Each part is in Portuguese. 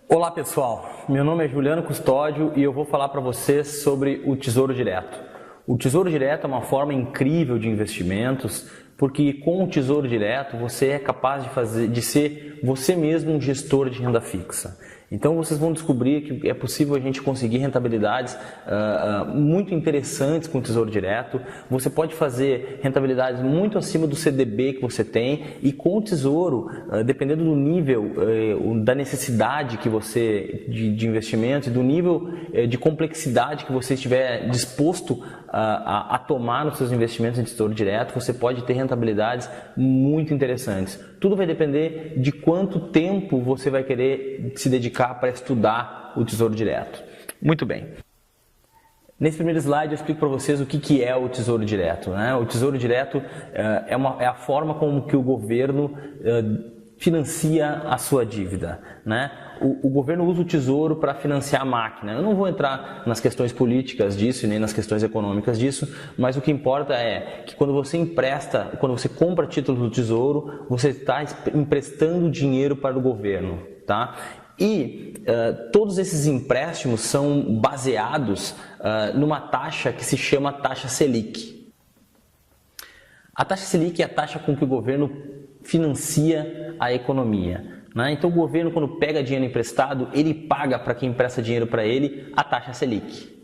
Olá pessoal, meu nome é Juliano Custódio e eu vou falar para vocês sobre o Tesouro Direto. O Tesouro Direto é uma forma incrível de investimentos, porque com o Tesouro Direto você é capaz de ser você mesmo um gestor de renda fixa. Então vocês vão descobrir que é possível a gente conseguir rentabilidades muito interessantes com o Tesouro Direto. Você pode fazer rentabilidades muito acima do CDB que você tem, e com o Tesouro, dependendo do nível da necessidade que você de investimento e do nível de complexidade que você estiver disposto a tomar nos seus investimentos em Tesouro Direto, você pode ter rentabilidades muito interessantes. Tudo vai depender de quanto tempo você vai querer se dedicar para estudar o Tesouro Direto. Muito bem. Nesse primeiro slide eu explico para vocês o que é o Tesouro Direto, né? O Tesouro Direto é a forma como que o governo financia a sua dívida, né? O governo usa o tesouro para financiar a máquina. Eu não vou entrar nas questões políticas disso e nem nas questões econômicas disso, mas o que importa é que quando você empresta, quando você compra títulos do tesouro, você está emprestando dinheiro para o governo, tá? E todos esses empréstimos são baseados numa taxa que se chama taxa Selic. A taxa Selic é a taxa com que o governo financia a economia. Então o governo, quando pega dinheiro emprestado, ele paga para quem empresta dinheiro para ele a taxa Selic.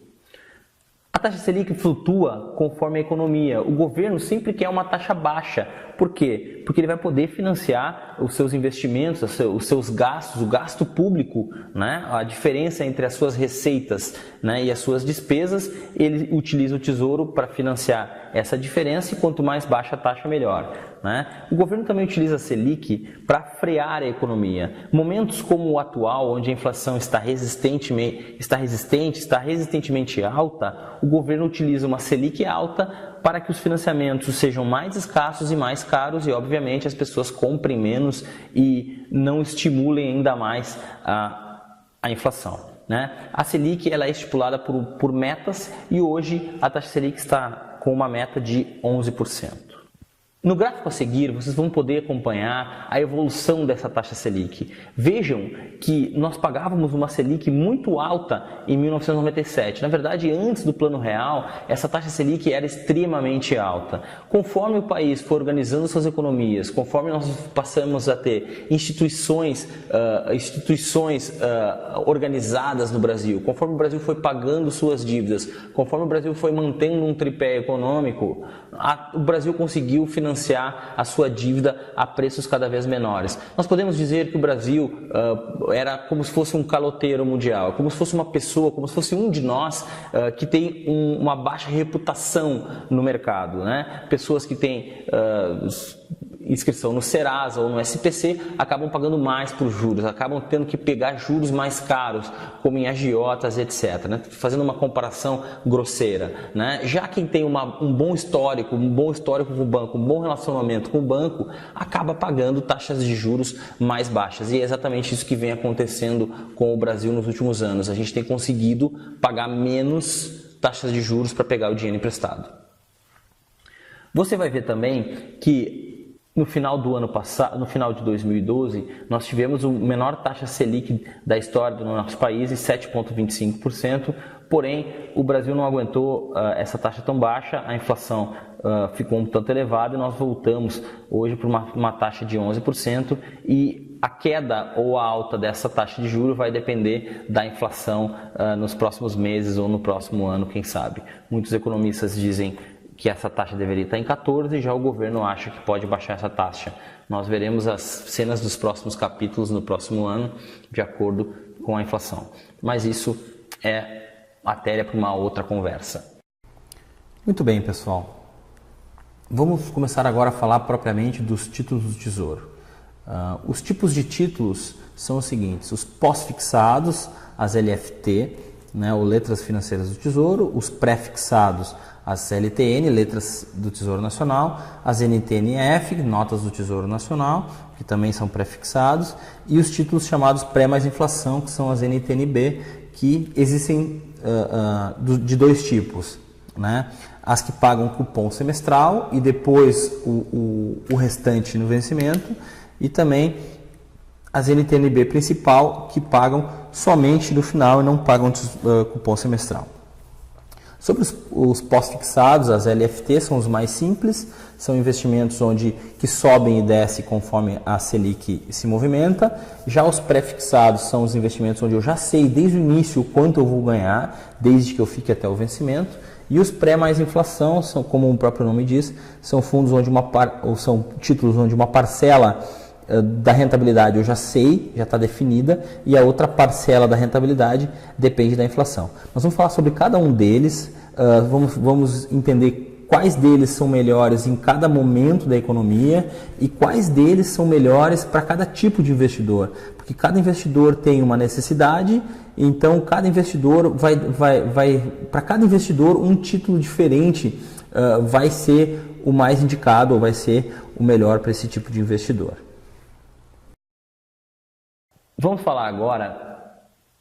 A taxa Selic flutua conforme a economia. O governo sempre quer uma taxa baixa. Por quê? Porque ele vai poder financiar os seus investimentos, os seus gastos, o gasto público, né? A diferença entre as suas receitas, né, e as suas despesas. Ele utiliza o tesouro para financiar essa diferença, e quanto mais baixa a taxa, melhor, né? O governo também utiliza a Selic para frear a economia. Momentos como o atual, onde a inflação está resistentemente alta, o governo utiliza uma Selic alta para que os financiamentos sejam mais escassos e mais caros, e obviamente as pessoas comprem menos e não estimulem ainda mais a inflação, né? A Selic ela é estipulada por metas, e hoje a taxa Selic está com uma meta de 11%. No gráfico a seguir, vocês vão poder acompanhar a evolução dessa taxa Selic. Vejam que nós pagávamos uma Selic muito alta em 1997. Na verdade, antes do Plano Real, essa taxa Selic era extremamente alta. Conforme o país foi organizando suas economias, conforme nós passamos a ter instituições organizadas no Brasil, conforme o Brasil foi pagando suas dívidas, conforme o Brasil foi mantendo um tripé econômico, o Brasil conseguiu financiar a sua dívida a preços cada vez menores. Nós podemos dizer que o Brasil era como se fosse um caloteiro mundial, como se fosse uma pessoa, como se fosse um de nós que tem uma baixa reputação no mercado, né? Pessoas que têm inscrição no Serasa ou no SPC acabam pagando mais por juros, acabam tendo que pegar juros mais caros, como em agiotas, etc., né? Fazendo uma comparação grosseira, né? Já quem tem um bom histórico com o banco, um bom relacionamento com o banco, acaba pagando taxas de juros mais baixas. E é exatamente isso que vem acontecendo com o Brasil nos últimos anos. A gente tem conseguido pagar menos taxas de juros para pegar o dinheiro emprestado. Você vai ver também que no final do ano passado, no final de 2012, nós tivemos a menor taxa Selic da história do nosso país, 7,25%, porém o Brasil não aguentou essa taxa tão baixa, a inflação ficou um tanto elevada e nós voltamos hoje para uma taxa de 11%, e a queda ou a alta dessa taxa de juros vai depender da inflação nos próximos meses ou no próximo ano, quem sabe. Muitos economistas dizem que essa taxa deveria estar em 14%, e já o governo acha que pode baixar essa taxa. Nós veremos as cenas dos próximos capítulos no próximo ano, de acordo com a inflação. Mas isso é matéria para uma outra conversa. Muito bem, pessoal. Vamos começar agora a falar propriamente dos títulos do Tesouro. Os tipos de títulos são os seguintes: os pós-fixados, as LFT, né, ou Letras Financeiras do Tesouro, os pré-fixados, as LTN, Letras do Tesouro Nacional, as NTNF, Notas do Tesouro Nacional, que também são pré-fixados, e os títulos chamados pré mais inflação, que são as NTNB, que existem de dois tipos, né? As que pagam cupom semestral e depois o restante no vencimento, e também as NTNB principal, que pagam somente no final e não pagam cupom semestral. Sobre os pós-fixados, as LFT são os mais simples, são investimentos que sobem e descem conforme a Selic se movimenta. Já os pré-fixados são os investimentos onde eu já sei desde o início o quanto eu vou ganhar, desde que eu fique até o vencimento. E os pré mais inflação, são, como o próprio nome diz, são fundos são títulos onde uma parcela da rentabilidade eu já sei, já está definida, e a outra parcela da rentabilidade depende da inflação. Nós vamos falar sobre cada um deles, vamos entender quais deles são melhores em cada momento da economia e quais deles são melhores para cada tipo de investidor, porque cada investidor tem uma necessidade, então cada investidor para cada investidor um título diferente vai ser o mais indicado ou vai ser o melhor para esse tipo de investidor. Vamos falar agora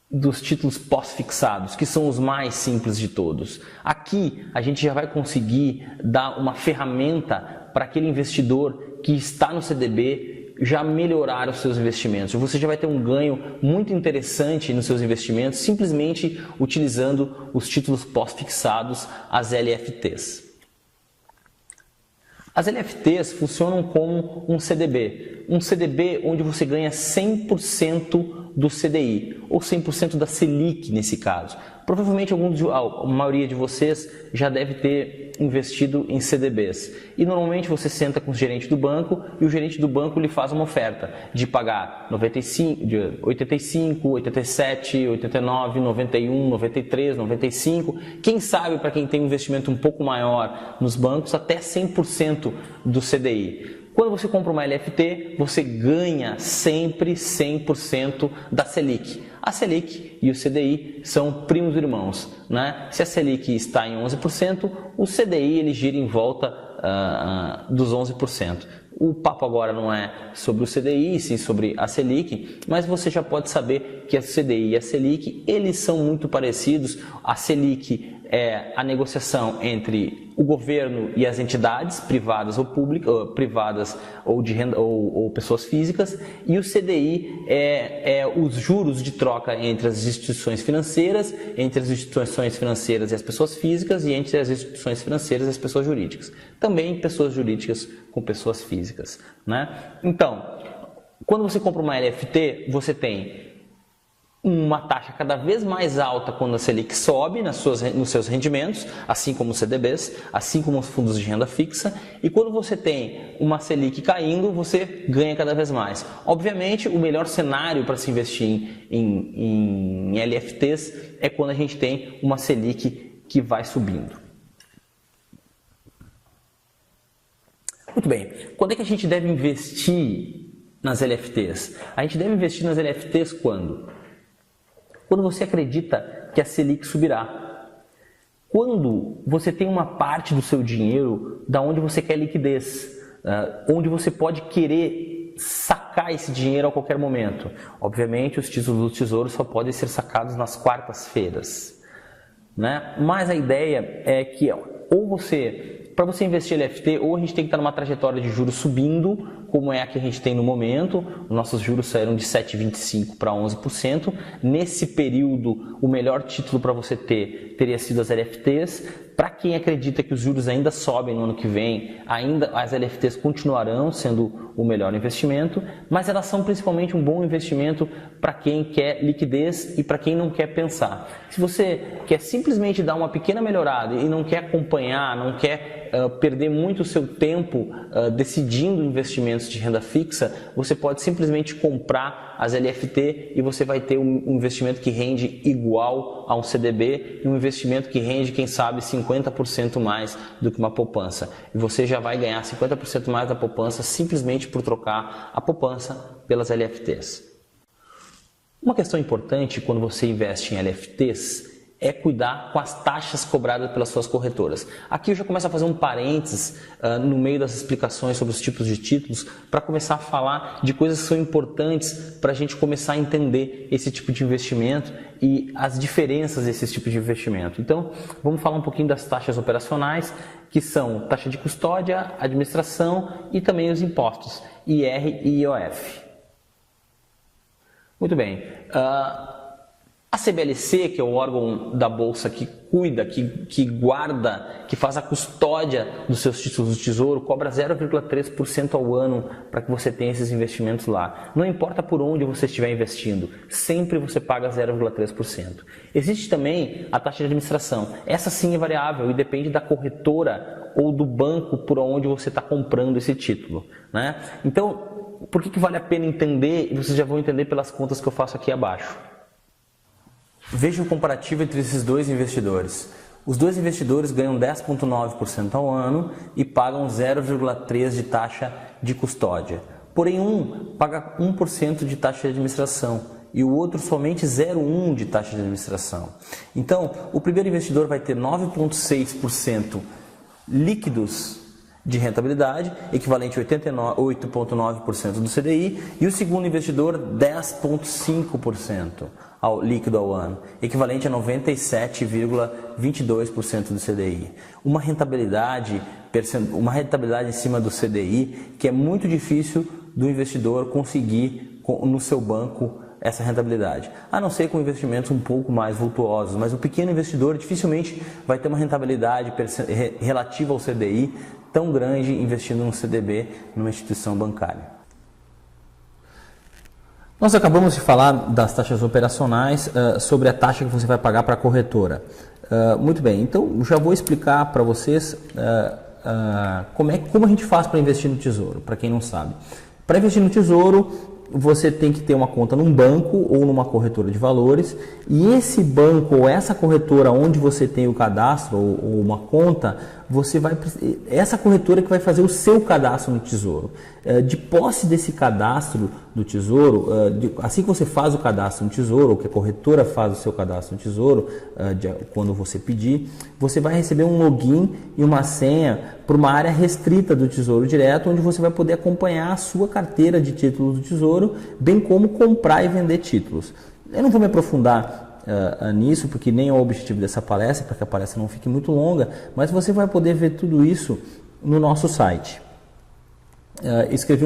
dos títulos pós-fixados, que são os mais simples de todos. Aqui a gente já vai conseguir dar uma ferramenta para aquele investidor que está no CDB já melhorar os seus investimentos. Você já vai ter um ganho muito interessante nos seus investimentos simplesmente utilizando os títulos pós-fixados, as LFTs. As LFTs funcionam como um CDB onde você ganha 100% do CDI, ou 100% da Selic nesse caso. Provavelmente a maioria de vocês já deve ter investido em CDBs. E normalmente você senta com o gerente do banco e o gerente do banco lhe faz uma oferta de pagar 85, 87, 89, 91, 93, 95. Quem sabe para quem tem um investimento um pouco maior nos bancos, até 100% do CDI. Quando você compra uma LFT, você ganha sempre 100% da Selic. A Selic e o CDI são primos irmãos, né? Se a Selic está em 11%, o CDI ele gira em volta dos 11%. O papo agora não é sobre o CDI, sim sobre a Selic, mas você já pode saber que a CDI e a Selic, eles são muito parecidos. A Selic é a negociação entre o governo e as entidades privadas ou públicas, privadas ou de renda ou pessoas físicas, e o CDI é os juros de troca entre as instituições financeiras, entre as instituições financeiras e as pessoas físicas, e entre as instituições financeiras e as pessoas jurídicas. Também pessoas jurídicas com pessoas físicas, né? Então, quando você compra uma LFT, você tem uma taxa cada vez mais alta quando a Selic sobe nos seus rendimentos, assim como os CDBs, assim como os fundos de renda fixa, e quando você tem uma Selic caindo, você ganha cada vez mais. Obviamente, o melhor cenário para se investir em LFTs é quando a gente tem uma Selic que vai subindo. Muito bem, quando é que a gente deve investir nas LFTs? A gente deve investir nas LFTs quando? Quando você acredita que a Selic subirá. Quando você tem uma parte do seu dinheiro da onde você quer liquidez, onde você pode querer sacar esse dinheiro a qualquer momento. Obviamente, os títulos do Tesouro só podem ser sacados nas quartas-feiras, né? Mas a ideia é que para você investir em LFT, ou a gente tem que estar numa trajetória de juros subindo, como é a que a gente tem no momento. Nossos juros saíram de 7,25% para 11%. Nesse período, o melhor título para você teria sido as LFTs. Para quem acredita que os juros ainda sobem no ano que vem, ainda as LFTs continuarão sendo o melhor investimento, mas elas são principalmente um bom investimento para quem quer liquidez e para quem não quer pensar. Se você quer simplesmente dar uma pequena melhorada e não quer acompanhar, não quer perder muito o seu tempo decidindo investimentos de renda fixa, você pode simplesmente comprar as LFT e você vai ter um investimento que rende igual a um CDB e um investimento que rende, quem sabe, 50% mais do que uma poupança. E você já vai ganhar 50% mais da poupança simplesmente por trocar a poupança pelas LFTs. Uma questão importante quando você investe em LFTs é cuidar com as taxas cobradas pelas suas corretoras. Aqui eu já começo a fazer um parênteses no meio das explicações sobre os tipos de títulos, para começar a falar de coisas que são importantes para a gente começar a entender esse tipo de investimento e as diferenças desses tipos de investimento. Então, vamos falar um pouquinho das taxas operacionais, que são taxa de custódia, administração e também os impostos, IR e IOF. Muito bem. A CBLC, que é o órgão da Bolsa que cuida, que guarda, que faz a custódia dos seus títulos do Tesouro, cobra 0,3% ao ano para que você tenha esses investimentos lá. Não importa por onde você estiver investindo, sempre você paga 0,3%. Existe também a taxa de administração. Essa sim é variável e depende da corretora ou do banco por onde você está comprando esse título, né? Então, por que vale a pena entender? E vocês já vão entender pelas contas que eu faço aqui abaixo. Veja o comparativo entre esses dois investidores. Os dois investidores ganham 10,9% ao ano e pagam 0,3% de taxa de custódia. Porém, um paga 1% de taxa de administração e o outro somente 0,1% de taxa de administração. Então, o primeiro investidor vai ter 9,6% líquidos de rentabilidade, equivalente a 8,9% do CDI, e o segundo investidor 10,5% ao líquido ao ano, equivalente a 97,22% do CDI. Uma rentabilidade em cima do CDI que é muito difícil do investidor conseguir no seu banco essa rentabilidade, a não ser com investimentos um pouco mais vultuosos, mas o pequeno investidor dificilmente vai ter uma rentabilidade relativa ao CDI tão grande investindo no CDB, numa instituição bancária. Nós acabamos de falar das taxas operacionais, sobre a taxa que você vai pagar para a corretora. Muito bem, então já vou explicar para vocês como a gente faz para investir no Tesouro, para quem não sabe. Para investir no Tesouro, você tem que ter uma conta num banco ou numa corretora de valores, e esse banco ou essa corretora onde você tem o cadastro ou uma conta, essa corretora que vai fazer o seu cadastro no Tesouro. De posse desse cadastro do Tesouro, assim que você faz o cadastro no Tesouro, ou que a corretora faz o seu cadastro no Tesouro, quando você pedir, você vai receber um login e uma senha para uma área restrita do Tesouro Direto, onde você vai poder acompanhar a sua carteira de títulos do Tesouro, bem como comprar e vender títulos. Eu não vou me aprofundar nisso, porque nem é o objetivo dessa palestra, para que a palestra não fique muito longa, mas você vai poder ver tudo isso no nosso site. Eu escrevi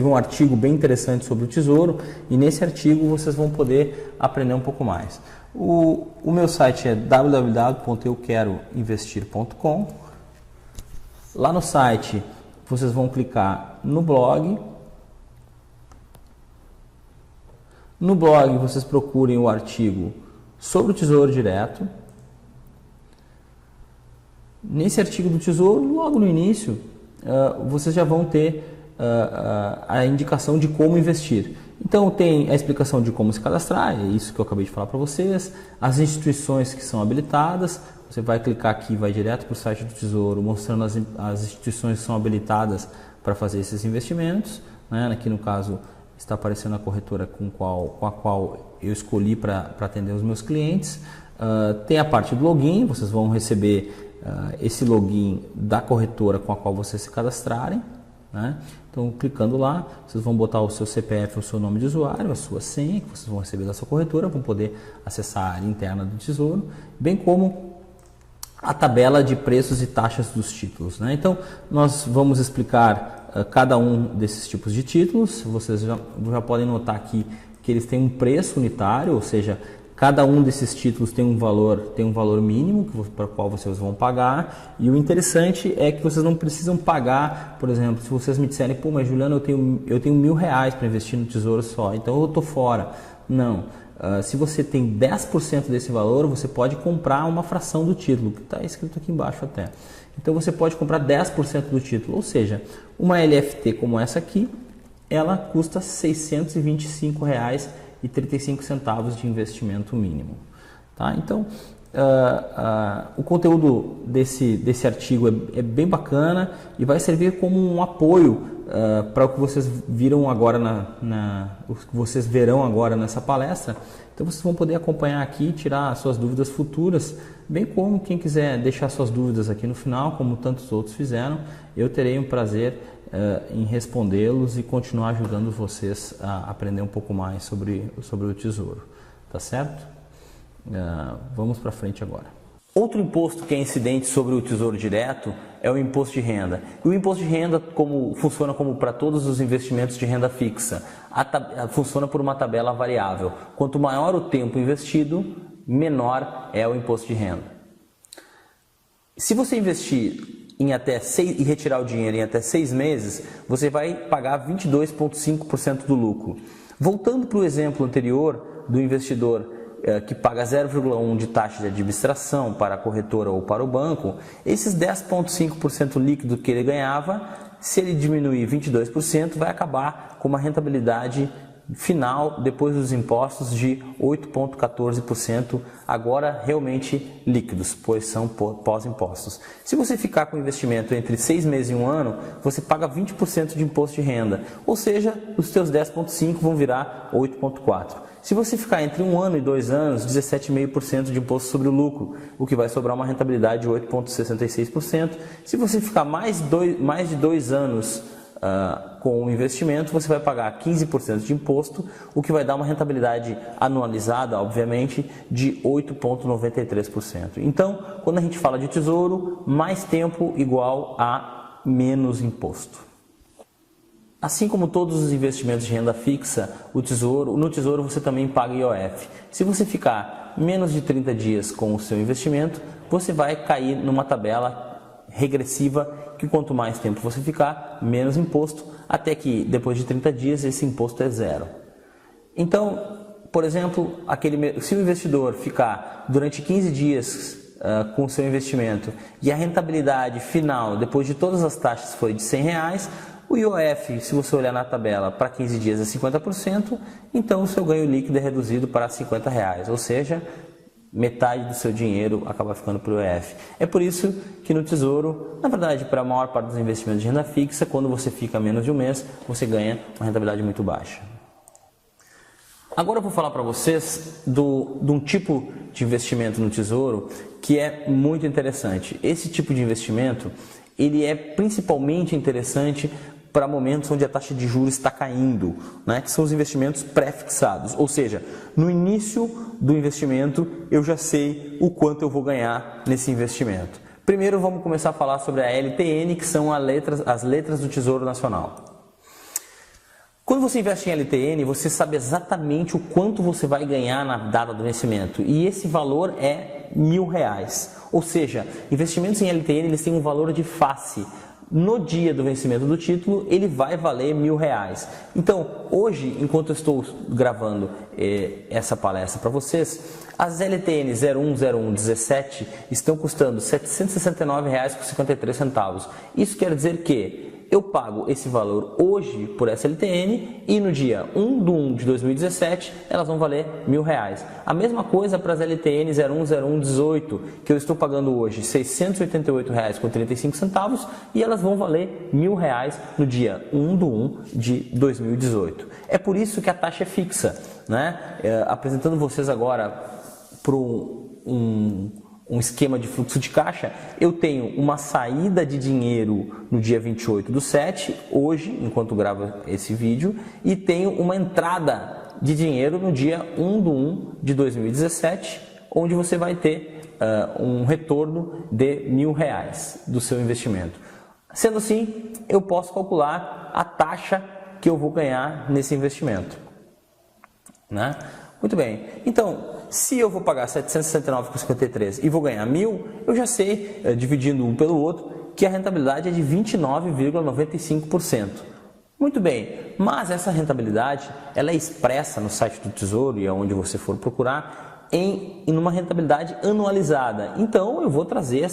um artigo bem interessante sobre o Tesouro, e nesse artigo vocês vão poder aprender um pouco mais. O meu site é www.euqueroinvestir.com. Lá no site vocês vão clicar no blog. No blog vocês procurem o artigo sobre o Tesouro Direto. Nesse artigo do Tesouro, logo no início, vocês já vão ter a indicação de como investir. Então tem a explicação de como se cadastrar, é isso que eu acabei de falar para vocês, as instituições que são habilitadas. Você vai clicar aqui, vai direto para o site do Tesouro, mostrando as instituições que são habilitadas para fazer esses investimentos, né? Aqui no caso está aparecendo a corretora com a qual eu escolhi para atender os meus clientes. Tem a parte do login, vocês vão receber esse login da corretora com a qual vocês se cadastrarem, né? Então, clicando lá, vocês vão botar o seu CPF, o seu nome de usuário, a sua senha, que vocês vão receber da sua corretora, vão poder acessar a área interna do Tesouro, bem como a tabela de preços e taxas dos títulos, né? Então, nós vamos explicar cada um desses tipos de títulos. Vocês já podem notar aqui que eles têm um preço unitário, ou seja, cada um desses títulos tem um valor mínimo para o qual vocês vão pagar. E o interessante é que vocês não precisam pagar, por exemplo, se vocês me disserem, pô, mas Juliano, eu tenho R$1.000 para investir no Tesouro só, então eu estou fora. Não. Se você tem 10% desse valor, você pode comprar uma fração do título, que está escrito aqui embaixo até. Então você pode comprar 10% do título, ou seja, uma LFT como essa aqui, ela custa R$ 625,35 de investimento mínimo. Tá? Então, o conteúdo desse artigo é bem bacana e vai servir como um apoio para o que vocês viram agora o que vocês verão agora nessa palestra. Então vocês vão poder acompanhar aqui e tirar suas dúvidas futuras, bem como quem quiser deixar suas dúvidas aqui no final, como tantos outros fizeram, eu terei um prazer em respondê-los e continuar ajudando vocês a aprender um pouco mais sobre o Tesouro. Tá certo? Vamos para frente agora. Outro imposto que é incidente sobre o Tesouro Direto é o imposto de renda. E o imposto de renda funciona como para todos os investimentos de renda fixa. Funciona por uma tabela variável. Quanto maior o tempo investido, menor é o imposto de renda. Se você investir e retirar o dinheiro em até 6 meses, você vai pagar 22,5% do lucro. Voltando para o exemplo anterior do investidor que paga 0,1 de taxa de administração para a corretora ou para o banco, esses 10,5% líquido que ele ganhava, se ele diminuir 22%, vai acabar com uma rentabilidade final, depois dos impostos, de 8,14%, agora realmente líquidos, pois são pós-impostos. Se você ficar com investimento entre 6 meses e 1 ano, você paga 20% de imposto de renda, ou seja, os seus 10,5% vão virar 8,4%. Se você ficar entre 1 ano e 2 anos, 17,5% de imposto sobre o lucro, o que vai sobrar uma rentabilidade de 8,66%. Se você ficar mais de 2 anos com o investimento, você vai pagar 15% de imposto, o que vai dar uma rentabilidade anualizada, obviamente, de 8,93%. Então, quando a gente fala de tesouro, mais tempo igual a menos imposto. Assim como todos os investimentos de renda fixa, no Tesouro você também paga IOF. Se você ficar menos de 30 dias com o seu investimento, você vai cair numa tabela regressiva que quanto mais tempo você ficar, menos imposto, até que depois de 30 dias esse imposto é zero. Então, por exemplo, se o investidor ficar durante 15 dias com o seu investimento e a rentabilidade final, depois de todas as taxas, foi de R$100, o IOF, se você olhar na tabela, para 15 dias é 50%, então o seu ganho líquido é reduzido para R$50, ou seja, metade do seu dinheiro acaba ficando para o IOF. É por isso que no Tesouro, na verdade, para a maior parte dos investimentos de renda fixa, quando você fica menos de 1 mês, você ganha uma rentabilidade muito baixa. Agora eu vou falar para vocês de um tipo de investimento no Tesouro que é muito interessante. Esse tipo de investimento, ele é principalmente interessante para momentos onde a taxa de juros está caindo, né? Que são os investimentos pré-fixados, ou seja, no início do investimento eu já sei o quanto eu vou ganhar nesse investimento. Primeiro vamos começar a falar sobre a LTN, que são as letras do Tesouro Nacional. Quando você investe em LTN, você sabe exatamente o quanto você vai ganhar na data do vencimento, e esse valor é R$1.000, ou seja, investimentos em LTN eles têm um valor de face. No dia do vencimento do título, ele vai valer R$1.000. Então, hoje, enquanto eu estou gravando essa palestra para vocês, as LTN 010117 estão custando R$ 769,53. Isso quer dizer que eu pago esse valor hoje por essa LTN e no dia 1/1 de 2017 elas vão valer R$1.000. A mesma coisa para as LTN 010118, que eu estou pagando hoje R$ 688,35 e elas vão valer R$1.000 no dia 1/1 de 2018. É por isso que a taxa é fixa, né? Apresentando vocês agora para um esquema de fluxo de caixa, eu tenho uma saída de dinheiro no dia 28/7, hoje, enquanto gravo esse vídeo, e tenho uma entrada de dinheiro no dia 1/1 de 2017, onde você vai ter um retorno de R$1.000 do seu investimento. Sendo assim, eu posso calcular a taxa que eu vou ganhar nesse investimento, né? Muito bem, então, se eu vou pagar R$ 769,53 e vou ganhar R$1.000, eu já sei, dividindo um pelo outro, que a rentabilidade é de 29,95%. Muito bem, mas essa rentabilidade ela é expressa no site do Tesouro e aonde você for procurar em uma rentabilidade anualizada. Então eu vou trazer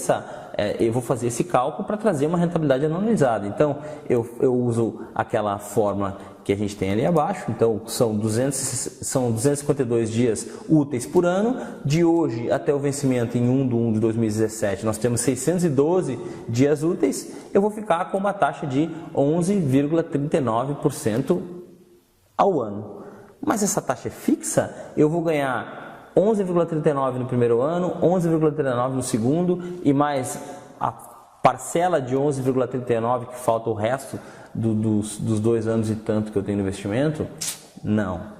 eu vou fazer esse cálculo para trazer uma rentabilidade anualizada. Então eu uso aquela forma que a gente tem ali abaixo. Então são 252 dias úteis por ano. De hoje até o vencimento em 1/1 de 2017 nós temos 612 dias úteis. Eu vou ficar com uma taxa de 11,39% ao ano. Mas essa taxa é fixa, eu vou ganhar 11,39 no primeiro ano, 11,39 no segundo e mais a parcela de 11,39 que falta o resto dos 2 anos e tanto que eu tenho no investimento? Não.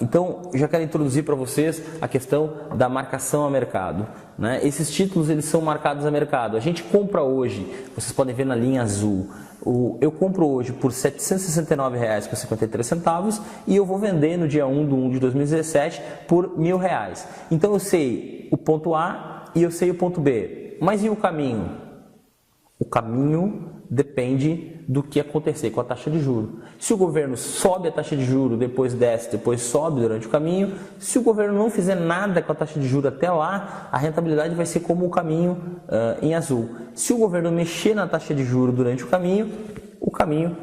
Então, já quero introduzir para vocês a questão da marcação a mercado, né? Esses títulos eles são marcados a mercado. A gente compra hoje, vocês podem ver na linha azul, eu compro hoje por R$ 769,53 e eu vou vender no dia 1/1 de 2017 por R$ 1.000. Então eu sei o ponto A e eu sei o ponto B, mas e o caminho? O caminho depende do que acontecer com a taxa de juros. Se o governo sobe a taxa de juros, depois desce, depois sobe durante o caminho, se o governo não fizer nada com a taxa de juros até lá, a rentabilidade vai ser como o caminho em azul. Se o governo mexer na taxa de juros durante o caminho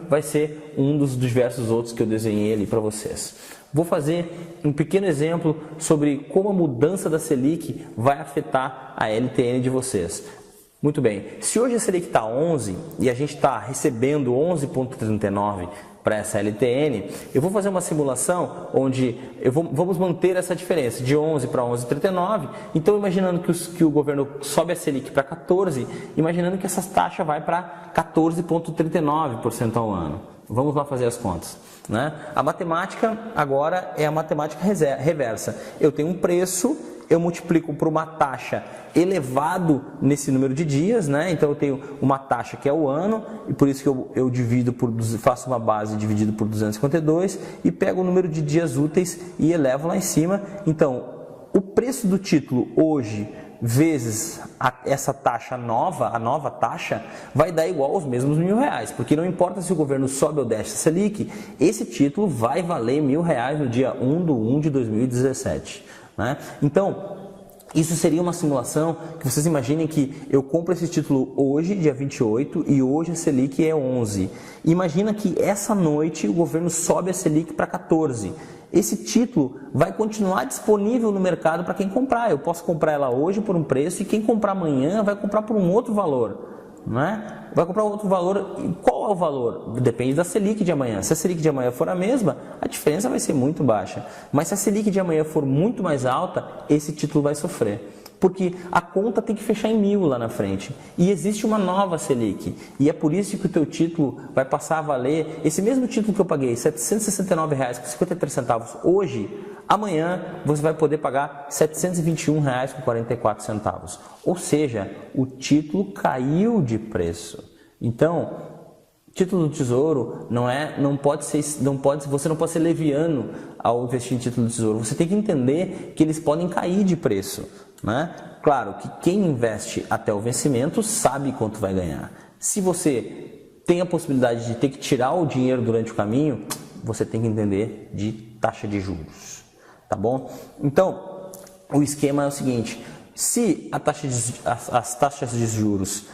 vai ser um dos diversos outros que eu desenhei ali para vocês. Vou fazer um pequeno exemplo sobre como a mudança da Selic vai afetar a LTN de vocês. Muito bem, se hoje a Selic está 11 e a gente está recebendo 11,39 para essa LTN, eu vou fazer uma simulação onde vamos manter essa diferença de 11 para 11,39. Então, imaginando que o governo sobe a Selic para 14, imaginando que essa taxa vai para 14,39% ao ano. Vamos lá fazer as contas, né? A matemática agora é a matemática reversa. Eu tenho um preço, eu multiplico por uma taxa elevado nesse número de dias, né? Então eu tenho uma taxa que é o ano, e por isso que eu divido faço uma base dividido por 252 e pego o número de dias úteis e elevo lá em cima. Então, o preço do título hoje vezes essa taxa nova, a nova taxa, vai dar igual aos mesmos R$ 1.000, porque não importa se o governo sobe ou desce a Selic, esse título vai valer R$ 1.000 no dia 1/1 de 2017. Né? Então, isso seria uma simulação que vocês imaginem que eu compro esse título hoje, dia 28, e hoje a Selic é 11. Imagina que essa noite o governo sobe a Selic para 14. Esse título vai continuar disponível no mercado para quem comprar. Eu posso comprar ela hoje por um preço e quem comprar amanhã vai comprar por um outro valor. Não é? Vai comprar outro valor. Qual é o valor? Depende da Selic de amanhã. Se a Selic de amanhã for a mesma, a diferença vai ser muito baixa. Mas se a Selic de amanhã for muito mais alta, esse título vai sofrer. Porque a conta tem que fechar em 1.000 lá na frente. E existe uma nova Selic. E é por isso que o teu título vai passar a valer, esse mesmo título que eu paguei, R$ 769,53 hoje, amanhã você vai poder pagar R$ 721,44. Ou seja, o título caiu de preço. Então, título do Tesouro você não pode ser leviano ao investir em título do Tesouro. Você tem que entender que eles podem cair de preço, né? Claro que quem investe até o vencimento sabe quanto vai ganhar. Se você tem a possibilidade de ter que tirar o dinheiro durante o caminho, você tem que entender de taxa de juros, tá bom? Então, o esquema é o seguinte: se as taxas de juros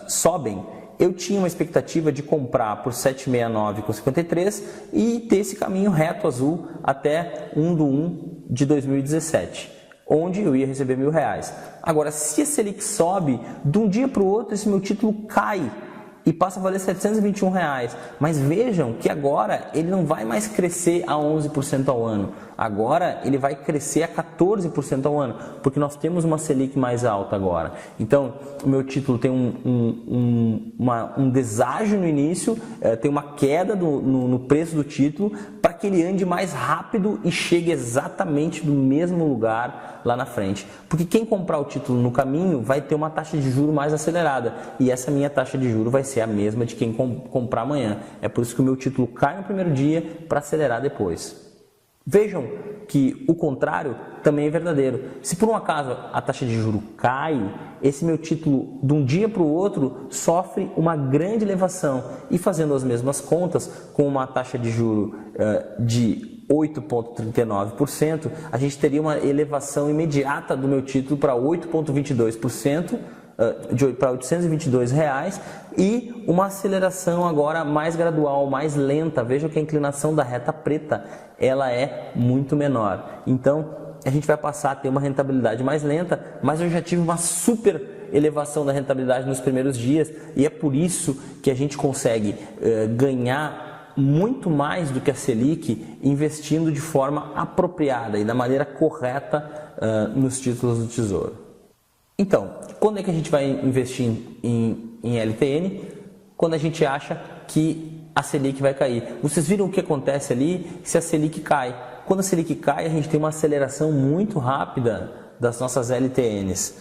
sobem, eu tinha uma expectativa de comprar por R$ 769,53 e ter esse caminho reto azul até 1/1 de 2017, onde eu ia receber R$ 1.000. Agora, se a Selic sobe, de um dia para o outro esse meu título cai e passa a valer R$ 721. Mas vejam que agora ele não vai mais crescer a 11% ao ano. Agora ele vai crescer a 14% ao ano, porque nós temos uma Selic mais alta agora. Então, o meu título tem um deságio no início, tem uma queda no preço do título, para que ele ande mais rápido e chegue exatamente no mesmo lugar lá na frente. Porque quem comprar o título no caminho vai ter uma taxa de juros mais acelerada, e essa minha taxa de juros vai ser a mesma de quem comprar amanhã. É por isso que o meu título cai no primeiro dia para acelerar depois. Vejam que o contrário também é verdadeiro. Se por um acaso a taxa de juros cai, esse meu título de um dia para o outro sofre uma grande elevação. E fazendo as mesmas contas, com uma taxa de juros de 8,39%, a gente teria uma elevação imediata do meu título para 8,22%, para R$ 822 e uma aceleração agora mais gradual, mais lenta. Veja que a inclinação da reta preta ela é muito menor. Então a gente vai passar a ter uma rentabilidade mais lenta, mas eu já tive uma super elevação da rentabilidade nos primeiros dias, e é por isso que a gente consegue ganhar muito mais do que a Selic investindo de forma apropriada e da maneira correta nos títulos do Tesouro. Então, quando é que a gente vai investir em LTN? Quando a gente acha que a Selic vai cair. Vocês viram o que acontece ali se a Selic cai? Quando a Selic cai, a gente tem uma aceleração muito rápida das nossas LTNs.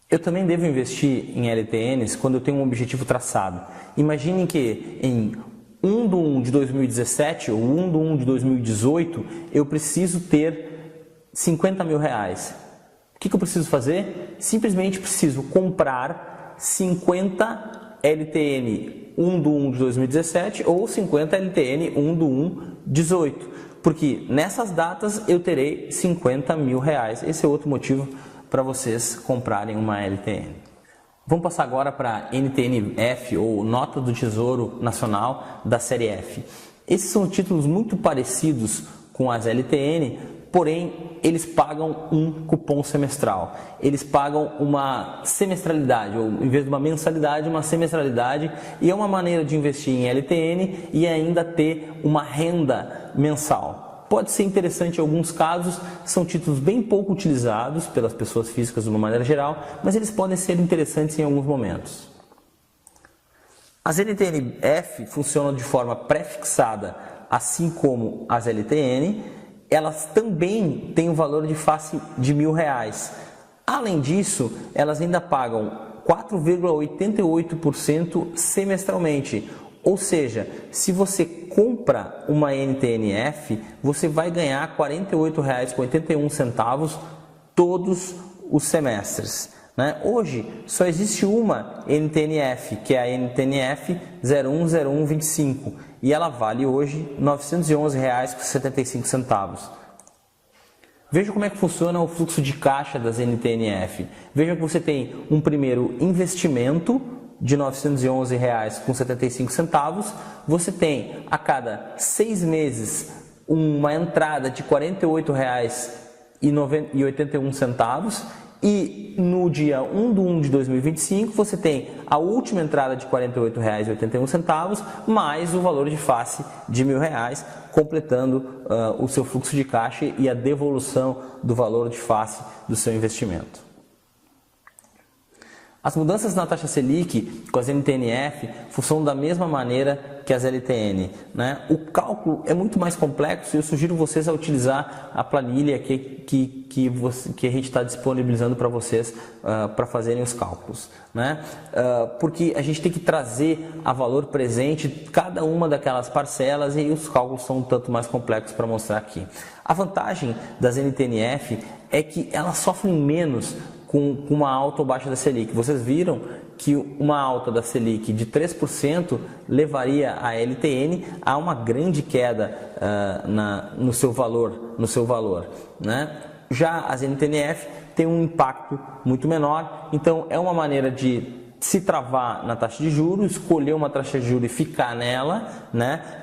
Eu também devo investir em LTNs quando eu tenho um objetivo traçado. Imaginem que em 1/1 de 2017 ou 1/1 de 2018 eu preciso ter 50 mil reais. O que eu preciso fazer? Simplesmente preciso comprar 50 LTN 1/1 de 2017 ou 50 LTN 1/1/18, porque nessas datas eu terei 50 mil reais. Esse é outro motivo para vocês comprarem uma LTN. Vamos passar agora para a NTN-F, ou Nota do Tesouro Nacional da Série F. Esses são títulos muito parecidos com as LTN, porém eles pagam um cupom semestral. Eles pagam uma semestralidade, ou em vez de uma mensalidade, uma semestralidade, e é uma maneira de investir em LTN e ainda ter uma renda mensal. Pode ser interessante em alguns casos, são títulos bem pouco utilizados pelas pessoas físicas de uma maneira geral, mas eles podem ser interessantes em alguns momentos. As NTN-F funcionam de forma pré-fixada, assim como as LTN. Elas também têm um valor de face de R$1.000. Além disso, elas ainda pagam 4,88% semestralmente. Ou seja, se você compra uma NTN-F, você vai ganhar R$ 48,81 todos os semestres. Hoje só existe uma NTN-F, que é a NTN-F 010125, e ela vale hoje R$ 911,75. Veja como é que funciona o fluxo de caixa das NTN-F. Veja que você tem um primeiro investimento de R$ 911,75, você tem a cada 6 meses uma entrada de R$ 48,81 e no dia 1/1 de 2025 você tem a última entrada de R$ 48,81 mais o valor de face de R$1.000, completando o seu fluxo de caixa e a devolução do valor de face do seu investimento. As mudanças na taxa Selic com as NTN-F funcionam da mesma maneira que as LTN. O cálculo é muito mais complexo e eu sugiro vocês a utilizar a planilha que a gente está disponibilizando para vocês para fazerem os cálculos. Porque a gente tem que trazer a valor presente cada uma daquelas parcelas e os cálculos são um tanto mais complexos para mostrar aqui. A vantagem das NTN-F é que elas sofrem menos com uma alta ou baixa da Selic. Vocês viram que uma alta da Selic de 3% levaria a LTN a uma grande queda no seu valor. Já as NTN-F têm um impacto muito menor, então é uma maneira de se travar na taxa de juros, escolher uma taxa de juros e ficar nela,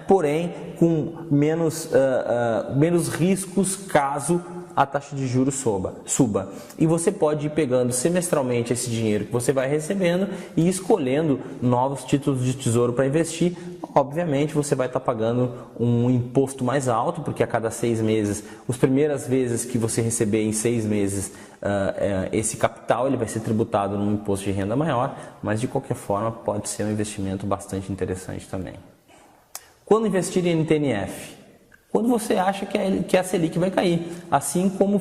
porém com menos riscos caso a taxa de juros suba. E você pode ir pegando semestralmente esse dinheiro que você vai recebendo e escolhendo novos títulos de tesouro para investir. Obviamente você vai estar pagando um imposto mais alto, porque a cada 6 meses, as primeiras vezes que você receber em 6 meses esse capital, ele vai ser tributado num imposto de renda maior, mas de qualquer forma pode ser um investimento bastante interessante também. Quando investir em NTN-F? Quando você acha que a Selic vai cair. Assim como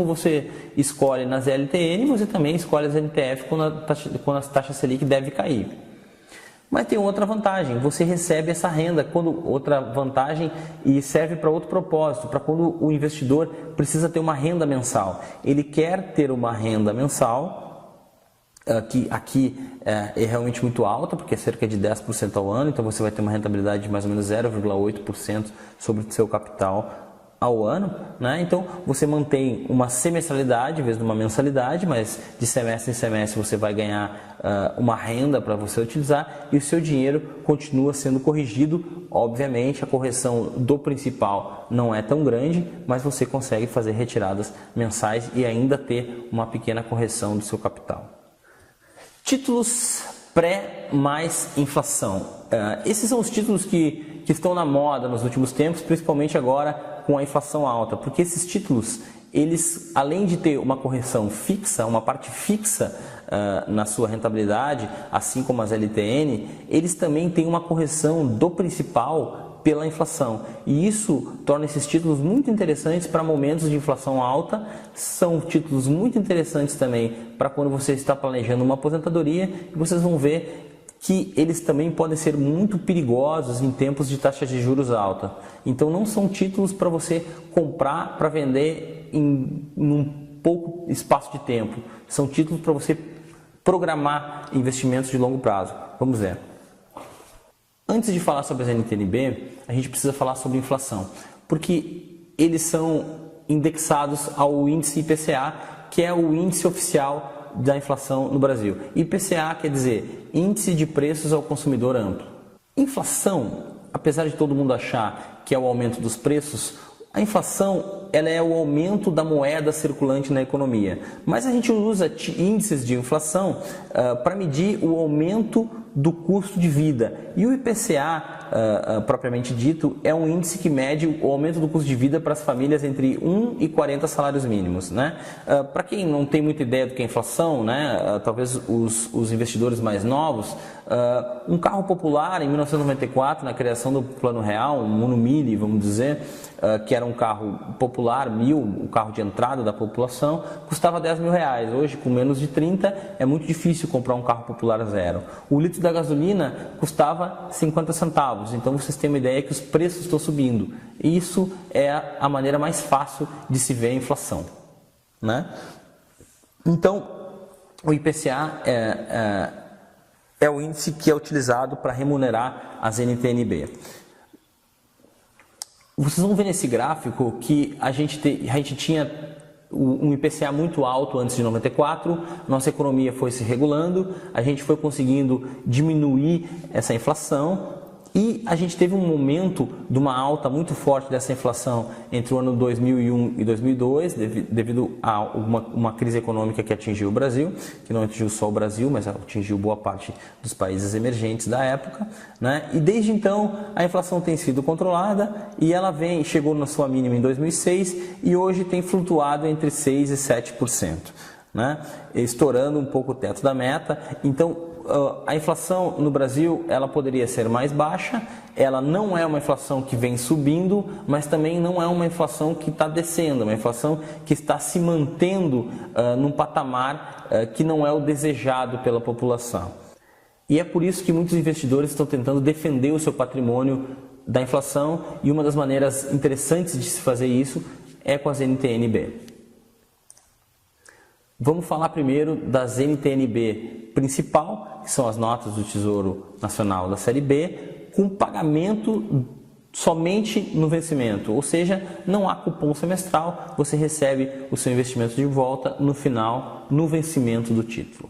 você escolhe nas LTN, você também escolhe as NTF quando a taxa Selic deve cair. Mas tem outra vantagem, você recebe essa renda, outra vantagem e serve para outro propósito, para quando o investidor precisa ter uma renda mensal. Ele quer ter uma renda mensal, que aqui é realmente muito alta, porque é cerca de 10% ao ano, então você vai ter uma rentabilidade de mais ou menos 0,8% sobre o seu capital ao ano, Então você mantém uma semestralidade em vez de uma mensalidade, mas de semestre em semestre você vai ganhar uma renda para você utilizar e o seu dinheiro continua sendo corrigido. Obviamente a correção do principal não é tão grande, mas você consegue fazer retiradas mensais e ainda ter uma pequena correção do seu capital. Títulos pré mais inflação. Esses são os títulos que estão na moda nos últimos tempos, principalmente agora com a inflação alta, porque esses títulos, eles além de ter uma correção fixa, uma parte fixa na sua rentabilidade, assim como as LTN, eles também têm uma correção do principal pela inflação. E isso torna esses títulos muito interessantes para momentos de inflação alta, são títulos muito interessantes também para quando você está planejando uma aposentadoria, e vocês vão ver que eles também podem ser muito perigosos em tempos de taxas de juros alta. Então não são títulos para você comprar para vender em um pouco espaço de tempo. São títulos para você programar investimentos de longo prazo. Vamos ver. Antes de falar sobre as NTN-B, a gente precisa falar sobre inflação, porque eles são indexados ao índice IPCA, que é o índice oficial da inflação no Brasil. IPCA quer dizer Índice de Preços ao Consumidor Amplo. Inflação, apesar de todo mundo achar que é o aumento dos preços, a inflação ela é o aumento da moeda circulante na economia. Mas a gente usa índices de inflação para medir o aumento do custo de vida. E o IPCA, propriamente dito, é um índice que mede o aumento do custo de vida para as famílias entre 1 e 40 salários mínimos, né? Para quem não tem muita ideia do que é inflação, né? Talvez os investidores mais novos, um carro popular em 1994, na criação do Plano Real, um Uno Mille, vamos dizer, que era um carro popular, 1000, o carro de entrada da população, custava 10 mil reais. Hoje, com menos de 30, é muito difícil comprar um carro popular zero. O litro da gasolina custava 50 centavos, então vocês têm uma ideia que os preços estão subindo. E isso é a maneira mais fácil de se ver a inflação, né? Então, o IPCA é o índice que é utilizado para remunerar as NTN-B. Vocês vão ver nesse gráfico que a gente tinha um IPCA muito alto antes de 94, nossa economia foi se regulando, a gente foi conseguindo diminuir essa inflação e a gente teve um momento de uma alta muito forte dessa inflação entre o ano 2001 e 2002, devido a uma crise econômica que atingiu o Brasil, que não atingiu só o Brasil, mas atingiu boa parte dos países emergentes da época, né? E desde então a inflação tem sido controlada e ela chegou na sua mínima em 2006 e hoje tem flutuado entre 6% e 7%, né? Estourando um pouco o teto da meta. Então a inflação no Brasil ela poderia ser mais baixa, ela não é uma inflação que vem subindo, mas também não é uma inflação que está descendo, é uma inflação que está se mantendo num patamar que não é o desejado pela população. E é por isso que muitos investidores estão tentando defender o seu patrimônio da inflação, e uma das maneiras interessantes de se fazer isso é com as NTN-B. Vamos falar primeiro das NTN-B principal, que são as notas do Tesouro Nacional da série B, com pagamento somente no vencimento, ou seja, não há cupom semestral, você recebe o seu investimento de volta no final, no vencimento do título.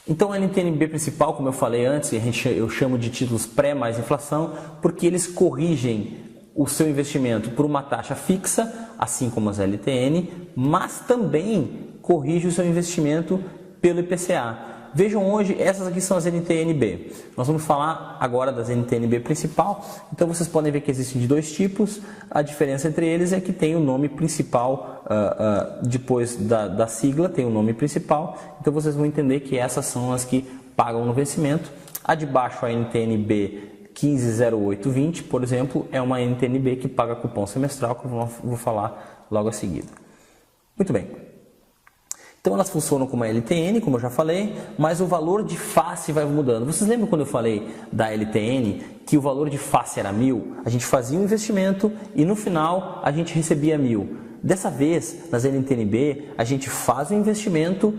Então a NTN-B principal, como eu falei antes, eu chamo de títulos pré mais inflação, porque eles corrigem o seu investimento por uma taxa fixa, assim como as LTN, mas também corrige o seu investimento pelo IPCA. Vejam hoje, essas aqui são as NTN-B. Nós vamos falar agora das NTN-B principal. Então vocês podem ver que existem de dois tipos. A diferença entre eles é que tem o nome principal, depois da sigla, tem o nome principal. Então vocês vão entender que essas são as que pagam no vencimento. A de baixo, a NTN-B 150820, por exemplo, é uma NTN-B que paga cupom semestral, que eu vou falar logo a seguir. Muito bem. Então elas funcionam como a LTN, como eu já falei, mas o valor de face vai mudando. Vocês lembram quando eu falei da LTN, que o valor de face era 1000? A gente fazia um investimento e no final a gente recebia 1000. Dessa vez, nas NTN-B, a gente faz o investimento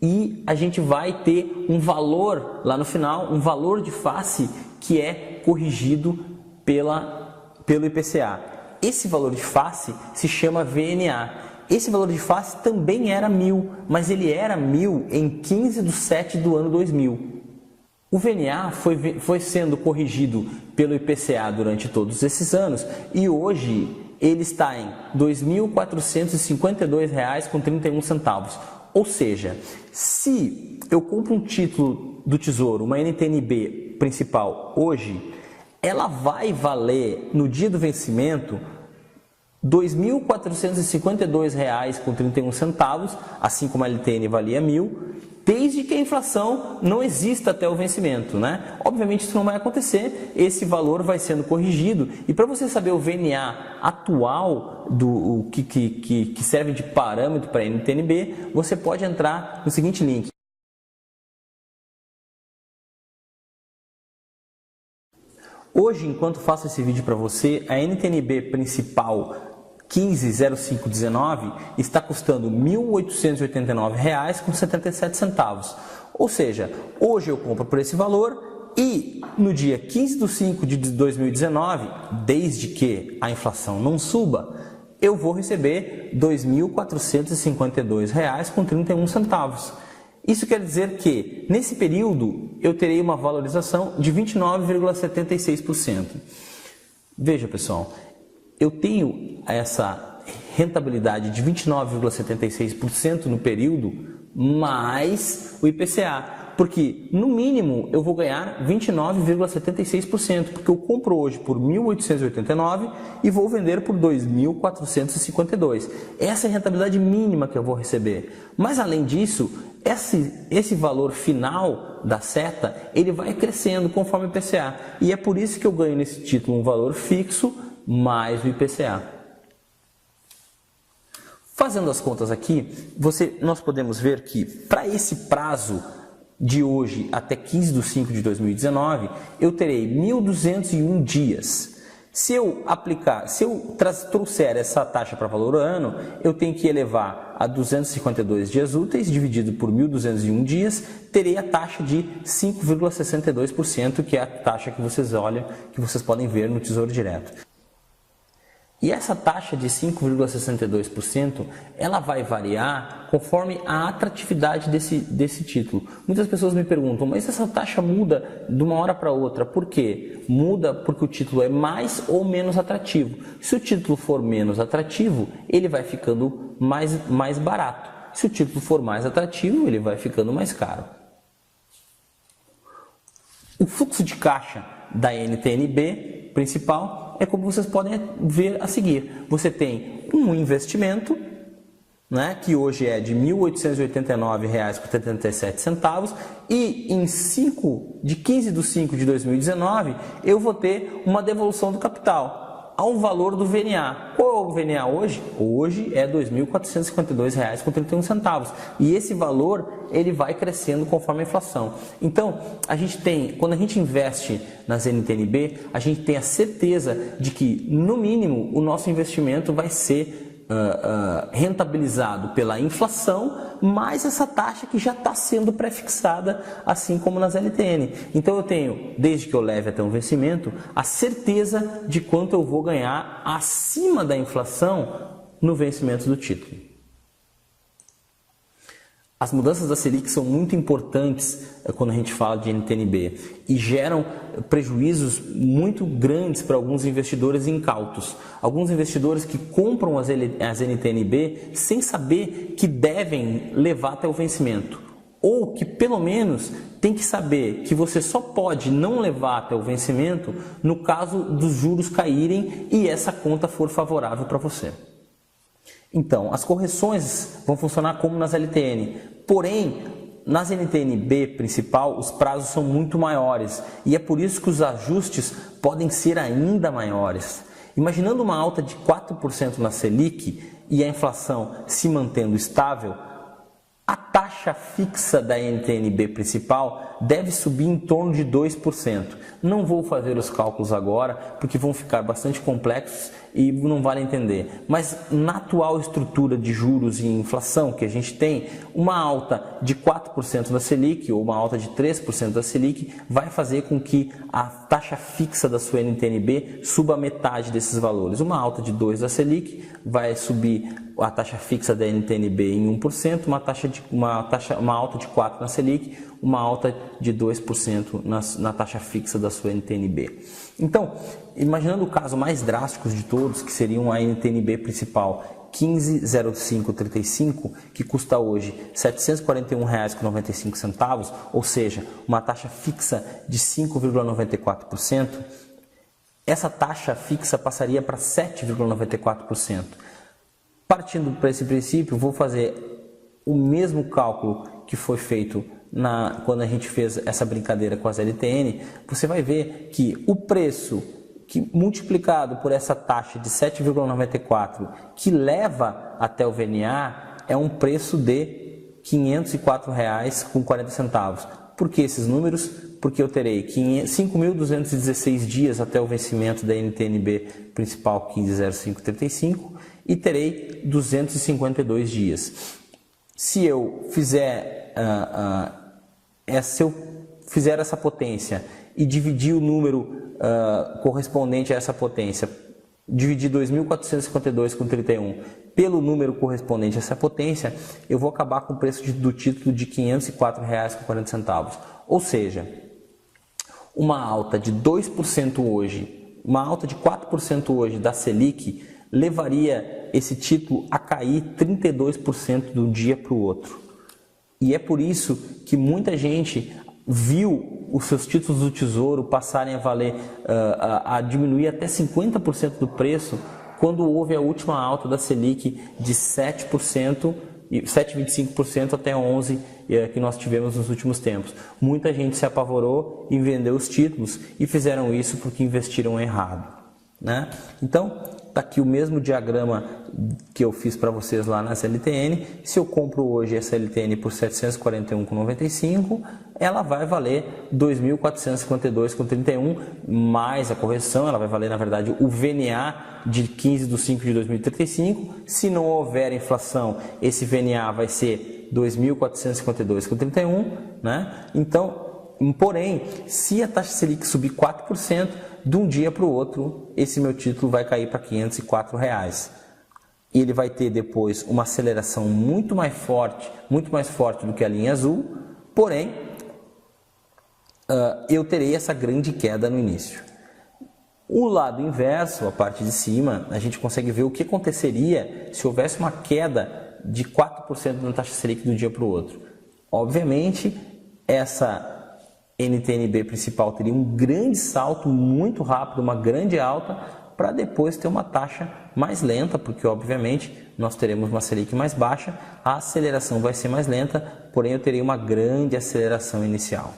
e a gente vai ter um valor lá no final, um valor de face que é corrigido pelo IPCA. Esse valor de face se chama VNA. Esse valor de face também era 1000, mas ele era 1000 em 15/7 do ano 2000. O VNA foi sendo corrigido pelo IPCA durante todos esses anos e hoje ele está em R$ 2.452,31. Ou seja, se eu compro um título do Tesouro, uma NTN-B principal hoje, ela vai valer no dia do vencimento R$ 2.452,31, assim como a LTN valia 1000, desde que a inflação não exista até o vencimento, né? Obviamente isso não vai acontecer, esse valor vai sendo corrigido, e para você saber o VNA atual do que serve de parâmetro para a NTN-B, você pode entrar no seguinte link. Hoje, enquanto faço esse vídeo para você, a NTN-B principal 150519 está custando R$ 1.889,77. Ou seja, hoje eu compro por esse valor e no dia 15/5 de 2019, desde que a inflação não suba, eu vou receber R$ 2.452,31. Isso quer dizer que, nesse período, eu terei uma valorização de 29,76%. Veja, pessoal, eu tenho essa rentabilidade de 29,76% no período, mais o IPCA. Porque, no mínimo, eu vou ganhar 29,76%, porque eu compro hoje por R$ 1.889 e vou vender por R$ 2.452. Essa é a rentabilidade mínima que eu vou receber. Mas, além disso, esse valor final da seta, ele vai crescendo conforme o IPCA. E é por isso que eu ganho nesse título um valor fixo mais o IPCA. Fazendo as contas aqui, nós podemos ver que para esse prazo de hoje até 15/5 de 2019, eu terei 1.201 dias. Se eu trouxer essa taxa para valor ano, eu tenho que elevar a 252 dias úteis, dividido por 1.201 dias, terei a taxa de 5,62%, que é a taxa que vocês olham, que vocês podem ver no Tesouro Direto. E essa taxa de 5,62%, ela vai variar conforme a atratividade desse título. Muitas pessoas me perguntam, mas essa taxa muda de uma hora para outra, por quê? Muda porque o título é mais ou menos atrativo. Se o título for menos atrativo, ele vai ficando mais barato. Se o título for mais atrativo, ele vai ficando mais caro. O fluxo de caixa da NTN-B principal é como vocês podem ver a seguir. Você tem um investimento, né, que hoje é de R$ 1.889,77 e em 15/5 de 2019 eu vou ter uma devolução do capital ao valor do VNA. Qual é o VNA hoje? Hoje é R$ 2.452,31 e esse valor ele vai crescendo conforme a inflação. Então, quando a gente investe nas NTN-B, a gente tem a certeza de que, no mínimo, o nosso investimento vai ser rentabilizado pela inflação, mais essa taxa que já está sendo pré-fixada, assim como nas LTN. Então eu tenho, desde que eu leve até um vencimento, a certeza de quanto eu vou ganhar acima da inflação no vencimento do título. As mudanças da Selic são muito importantes quando a gente fala de NTN-B e geram prejuízos muito grandes para alguns investidores incautos. Alguns investidores que compram as NTN-B sem saber que devem levar até o vencimento. Ou que pelo menos tem que saber que você só pode não levar até o vencimento no caso dos juros caírem e essa conta for favorável para você. Então, as correções vão funcionar como nas LTN, porém, nas NTN-B principal, os prazos são muito maiores e é por isso que os ajustes podem ser ainda maiores. Imaginando uma alta de 4% na Selic e a inflação se mantendo estável, a taxa fixa da NTN-B principal deve subir em torno de 2%. Não vou fazer os cálculos agora, porque vão ficar bastante complexos e não vale entender. Mas na atual estrutura de juros e inflação que a gente tem, uma alta de 4% da Selic ou uma alta de 3% da Selic vai fazer com que a taxa fixa da sua NTN-B suba a metade desses valores. Uma alta de 2% da Selic vai subir a taxa fixa da NTN-B em 1%, uma alta de 4% na Selic, uma alta de 2% na taxa fixa da sua NTN-B. Então, imaginando o caso mais drástico de todos, que seriam a NTN-B principal 150535, que custa hoje R$ 741,95, ou seja, uma taxa fixa de 5,94%, essa taxa fixa passaria para 7,94%. Partindo para esse princípio, vou fazer o mesmo cálculo que foi feito quando a gente fez essa brincadeira com as LTN, você vai ver que o preço que multiplicado por essa taxa de 7,94 que leva até o VNA é um preço de R$ 504,40. Por que esses números? Porque eu terei 5.216 dias até o vencimento da NTNB principal 150535 e terei 252 dias. Se eu fizer essa potência e dividir o número correspondente a essa potência, dividir 2.452 com 31 pelo número correspondente a essa potência, eu vou acabar com o preço do título de R$ 504,40. Ou seja, uma alta de 2% hoje, uma alta de 4% hoje da Selic levaria esse título a cair 32% de um dia para o outro. E é por isso que muita gente viu os seus títulos do Tesouro passarem a valer, a diminuir até 50% do preço quando houve a última alta da Selic de 7%, 7,25% até 11% que nós tivemos nos últimos tempos. Muita gente se apavorou e vendeu os títulos e fizeram isso porque investiram errado, né? Então, está aqui o mesmo diagrama que eu fiz para vocês lá na LTN. Se eu compro hoje essa LTN por R$ 741,95, ela vai valer R$ 2.452,31 mais a correção. Ela vai valer, na verdade, o VNA de 15/5/2035. Se não houver inflação, esse VNA vai ser R$ 2.452,31, né? Então, porém, se a taxa Selic subir 4%, de um dia para o outro, esse meu título vai cair para R$ 504. E ele vai ter depois uma aceleração muito mais forte do que a linha azul, porém, eu terei essa grande queda no início. O lado inverso, a parte de cima, a gente consegue ver o que aconteceria se houvesse uma queda de 4% na taxa Selic de um dia para o outro. Obviamente, essa NTNB principal teria um grande salto muito rápido, uma grande alta, para depois ter uma taxa mais lenta, porque obviamente nós teremos uma Selic mais baixa, a aceleração vai ser mais lenta, porém eu terei uma grande aceleração inicial.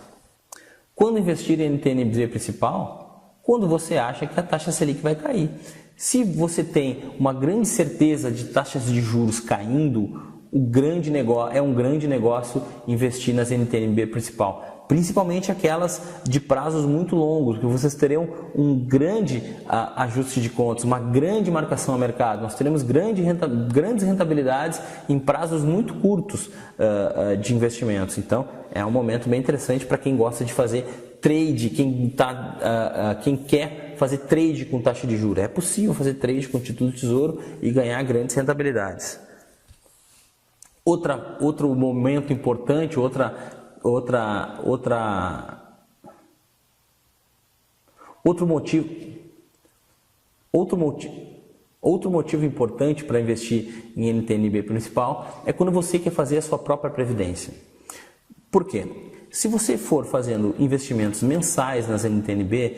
Quando investir em NTNB principal? Quando você acha que a taxa Selic vai cair. Se você tem uma grande certeza de taxas de juros caindo, é um grande negócio investir nas NTNB principal. Principalmente aquelas de prazos muito longos, que vocês terão um grande ajuste de contas, uma grande marcação ao mercado. Nós teremos grandes rentabilidades em prazos muito curtos de investimentos. Então, é um momento bem interessante para quem gosta de fazer trade, quem quer fazer trade com taxa de juros. É possível fazer trade com título do Tesouro e ganhar grandes rentabilidades. Outro momento importante, outro motivo importante para investir em NTNB principal é quando você quer fazer a sua própria previdência. Por quê? Se você for fazendo investimentos mensais nas NTNB,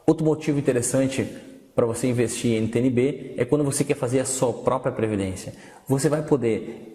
outro motivo interessante para você investir em NTNB é quando você quer fazer a sua própria previdência. Você vai poder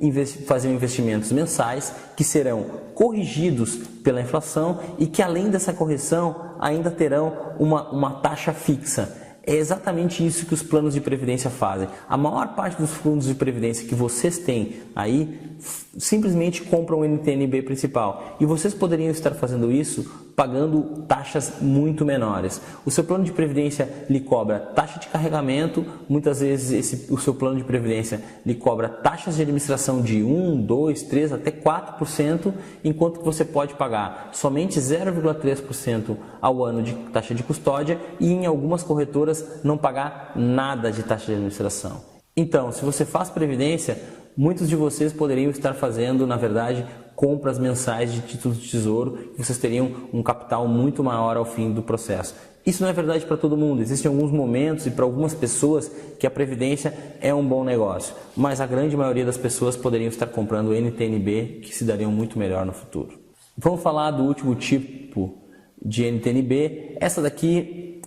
fazer investimentos mensais que serão corrigidos pela inflação e que, além dessa correção, ainda terão uma taxa fixa. É exatamente isso que os planos de previdência fazem. A maior parte dos fundos de previdência que vocês têm aí simplesmente compram o NTNB principal. E vocês poderiam estar fazendo isso pagando taxas muito menores. O seu plano de previdência lhe cobra taxa de carregamento, muitas vezes o seu plano de previdência lhe cobra taxas de administração de 1, 2, 3, até 4%, enquanto que você pode pagar somente 0,3% ao ano de taxa de custódia e em algumas corretoras não pagar nada de taxa de administração. Então, se você faz previdência, muitos de vocês poderiam estar fazendo, na verdade, compras mensais de títulos de tesouro e vocês teriam um capital muito maior ao fim do processo. Isso não é verdade para todo mundo. Existem alguns momentos e para algumas pessoas que a previdência é um bom negócio, mas a grande maioria das pessoas poderiam estar comprando NTNB que se dariam muito melhor no futuro. Vamos falar do último tipo de NTNB. Essa daqui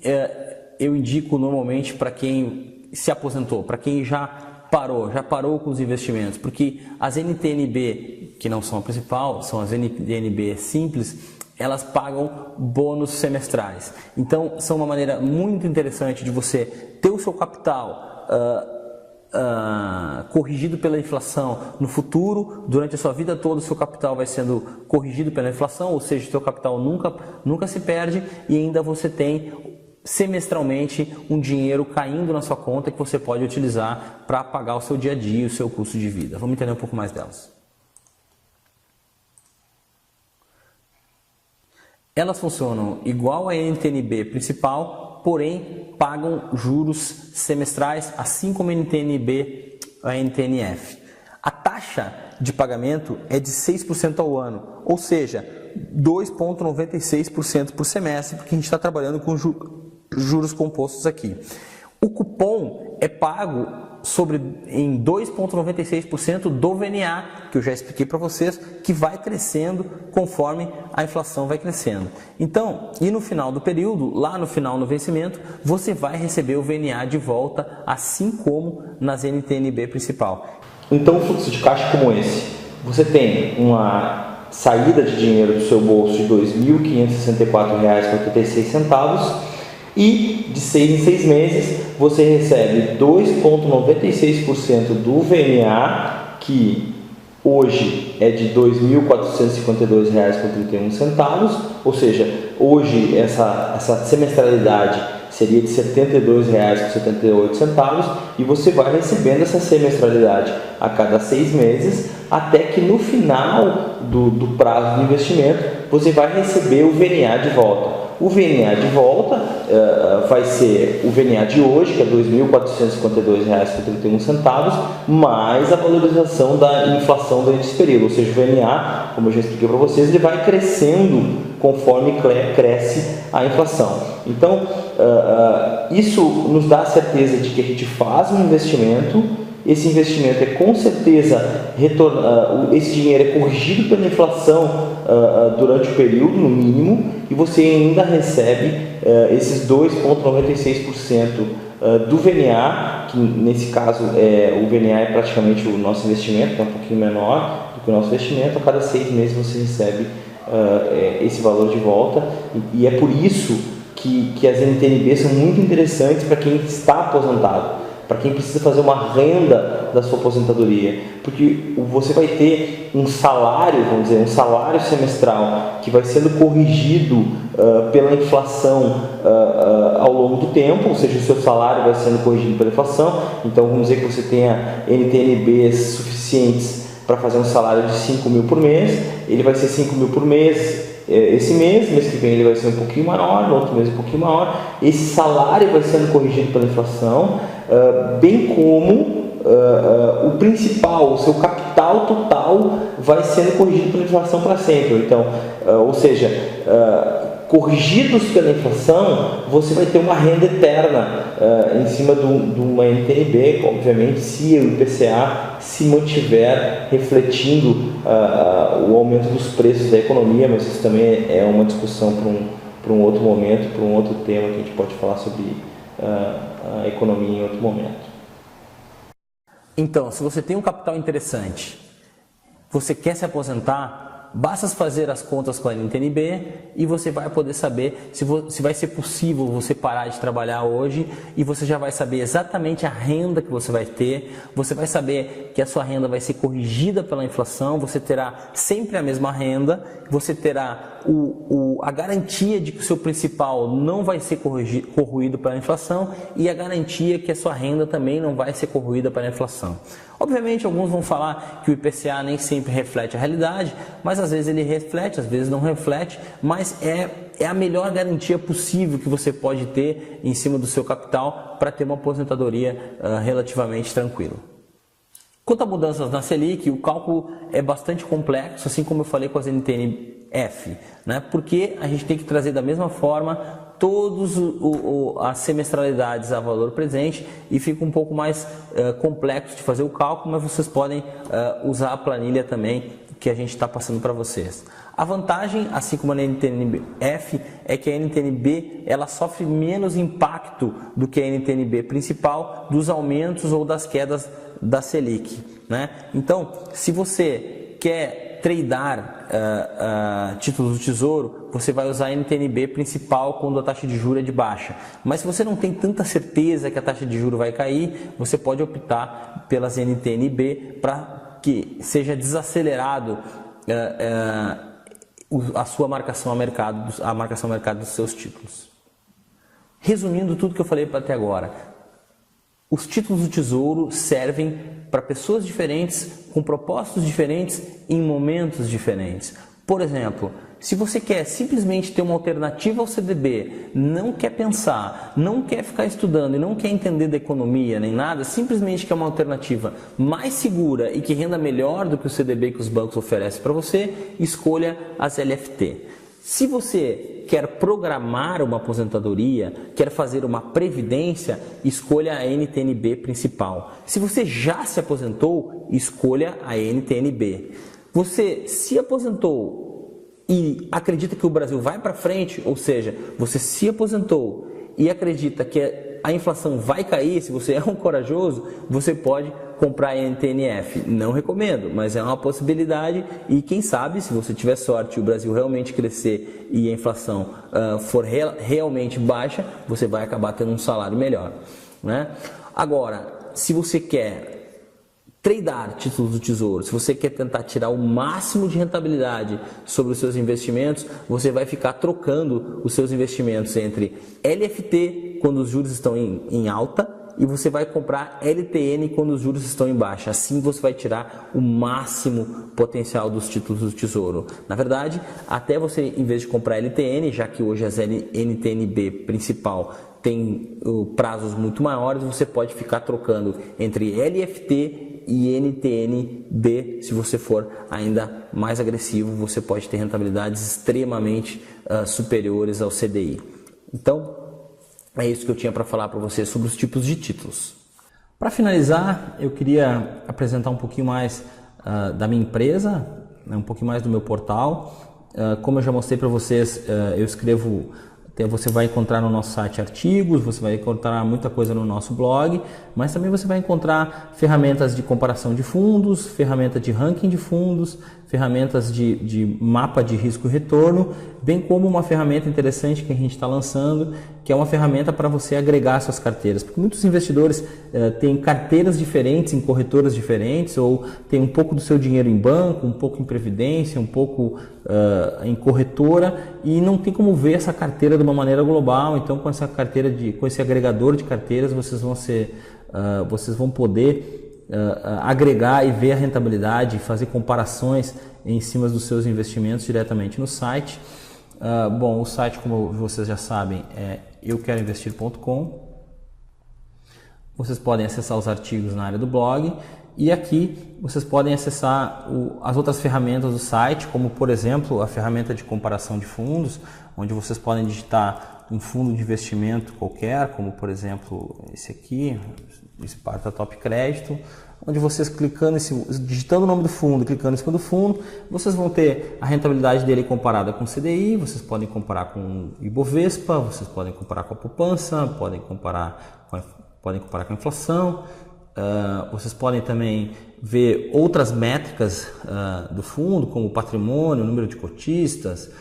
eu indico normalmente para quem se aposentou, para quem já já parou com os investimentos, porque as NTN-B, que não são a principal, são as NTN-B simples, elas pagam bônus semestrais. Então, são uma maneira muito interessante de você ter o seu capital corrigido pela inflação no futuro. Durante a sua vida toda, o seu capital vai sendo corrigido pela inflação, ou seja, o seu capital nunca se perde, e ainda você tem semestralmente um dinheiro caindo na sua conta que você pode utilizar para pagar o seu dia a dia, o seu custo de vida. Vamos entender um pouco mais delas. Elas funcionam igual a NTN-B principal, porém pagam juros semestrais, assim como a NTN-B, a NTN-F. A taxa de pagamento é de 6% ao ano, ou seja, 2,96% por semestre, porque a gente está trabalhando com juros compostos aqui. O cupom é pago em 2,96% do VNA, que eu já expliquei para vocês, que vai crescendo conforme a inflação vai crescendo. Então, e no final do período, lá no final, no vencimento, você vai receber o VNA de volta, assim como nas NTN-B principal. Então, um fluxo de caixa como esse, você tem uma saída de dinheiro do seu bolso de R$ 2.564,86 e de 6 em 6 meses você recebe 2,96% do VNA, que hoje é de R$ 2.452,31, ou seja, hoje essa semestralidade seria de R$ 72,78, e você vai recebendo essa semestralidade a cada 6 meses, até que no final do prazo do investimento você vai receber o VNA de volta. O VNA de volta vai ser o VNA de hoje, que é R$ 2.452,31, mais a valorização da inflação durante esse período. Ou seja, o VNA, como eu já expliquei para vocês, ele vai crescendo conforme cresce a inflação. Então, isso nos dá a certeza de que a gente faz um investimento. Esse investimento é com certeza esse dinheiro é corrigido pela inflação durante o período, no mínimo, e você ainda recebe esses 2,96% do VNA, que nesse caso o VNA é praticamente o nosso investimento, que é um pouquinho menor do que o nosso investimento. A cada 6 meses você recebe esse valor de volta, e é por isso que as NTN-B são muito interessantes para quem está aposentado, para quem precisa fazer uma renda da sua aposentadoria, porque você vai ter um salário, vamos dizer, um salário semestral que vai sendo corrigido pela inflação ao longo do tempo, ou seja, o seu salário vai sendo corrigido pela inflação. Então vamos dizer que você tenha NTN-Bs suficientes para fazer um salário de 5 mil por mês, ele vai ser 5 mil por mês esse mês que vem ele vai ser um pouquinho maior, no outro mês um pouquinho maior. Esse salário vai sendo corrigido pela inflação, bem como o principal, o seu capital total vai sendo corrigido pela inflação para sempre. Então, ou seja, corrigidos pela inflação, você vai ter uma renda eterna em cima de uma NTN-B, obviamente, se o IPCA se mantiver refletindo o aumento dos preços da economia, mas isso também é uma discussão para um outro momento, para um outro tema que a gente pode falar sobre a economia em outro momento. Então, se você tem um capital interessante, você quer se aposentar, basta fazer as contas com a NTN-B e você vai poder saber se vai ser possível você parar de trabalhar hoje, e você já vai saber exatamente a renda que você vai ter, você vai saber que a sua renda vai ser corrigida pela inflação, você terá sempre a mesma renda, você terá a garantia de que o seu principal não vai ser corroído pela inflação, e a garantia que a sua renda também não vai ser corroída pela inflação. Obviamente, alguns vão falar que o IPCA nem sempre reflete a realidade, mas às vezes ele reflete, às vezes não reflete, mas é a melhor garantia possível que você pode ter em cima do seu capital para ter uma aposentadoria relativamente tranquila. Quanto a mudanças na Selic, o cálculo é bastante complexo, assim como eu falei com as NTN-F, né? Porque a gente tem que trazer da mesma forma todas as semestralidades a valor presente, e fica um pouco mais complexo de fazer o cálculo, mas vocês podem usar a planilha também que a gente está passando para vocês. A vantagem, assim como a NTNF, é que a NTNB ela sofre menos impacto do que a NTNB principal dos aumentos ou das quedas da Selic, né? Então, se você quer tradear títulos do Tesouro, você vai usar a NTNB principal quando a taxa de juros é de baixa. Mas se você não tem tanta certeza que a taxa de juros vai cair, você pode optar pelas NTNB para que seja desacelerado a sua marcação a mercado dos seus títulos. Resumindo tudo que eu falei até agora, os títulos do Tesouro servem para pessoas diferentes, com propósitos diferentes, em momentos diferentes. Por exemplo, se você quer simplesmente ter uma alternativa ao CDB, não quer pensar, não quer ficar estudando e não quer entender da economia nem nada, simplesmente quer uma alternativa mais segura e que renda melhor do que o CDB que os bancos oferecem para você, escolha as LFT. Se você quer programar uma aposentadoria, quer fazer uma previdência, escolha a NTNB principal. Se você já se aposentou, escolha a NTNB. Você se aposentou e acredita que o Brasil vai para frente, ou seja, você se aposentou e acredita que a inflação vai cair, se você é um corajoso, você pode comprar a NTNF. Não recomendo, mas é uma possibilidade e quem sabe, se você tiver sorte e o Brasil realmente crescer e a inflação for realmente baixa, você vai acabar tendo um salário melhor, né? Agora, se você quer tradear títulos do Tesouro, se você quer tentar tirar o máximo de rentabilidade sobre os seus investimentos, você vai ficar trocando os seus investimentos entre LFT quando os juros estão em alta e você vai comprar LTN quando os juros estão em baixa. Assim você vai tirar o máximo potencial dos títulos do Tesouro. Na verdade, até você, em vez de comprar LTN, já que hoje as NTNB principal tem prazos muito maiores, você pode ficar trocando entre LFT e NTNB. Se você for ainda mais agressivo, você pode ter rentabilidades extremamente superiores ao CDI. Então, é isso que eu tinha para falar para você sobre os tipos de títulos. Para finalizar, eu queria apresentar um pouquinho mais da minha empresa, um pouquinho mais do meu portal. Como eu já mostrei para vocês, eu escrevo. Você vai encontrar no nosso site artigos, você vai encontrar muita coisa no nosso blog, mas também você vai encontrar ferramentas de comparação de fundos, ferramenta de ranking de fundos, ferramentas de mapa de risco e retorno, bem como uma ferramenta interessante que a gente está lançando, que é uma ferramenta para você agregar suas carteiras. Porque muitos investidores têm carteiras diferentes em corretoras diferentes, ou tem um pouco do seu dinheiro em banco, um pouco em previdência, um pouco em corretora, e não tem como ver essa carteira de uma maneira global. Então, com essa carteira com esse agregador de carteiras, vocês vão poder agregar e ver a rentabilidade, fazer comparações em cima dos seus investimentos diretamente no site. Bom, o site, como vocês já sabem, é euqueroinvestir.com. Vocês podem acessar os artigos na área do blog e aqui vocês podem acessar as outras ferramentas do site, como por exemplo a ferramenta de comparação de fundos, onde vocês podem digitar um fundo de investimento qualquer, como por exemplo esse aqui, Sparta Top Crédito, onde vocês digitando o nome do fundo, clicando em cima do fundo, vocês vão ter a rentabilidade dele comparada com o CDI, vocês podem comparar com o Ibovespa, vocês podem comparar com a poupança, podem comparar com a inflação, vocês podem também ver outras métricas do fundo, como o patrimônio, o número de cotistas,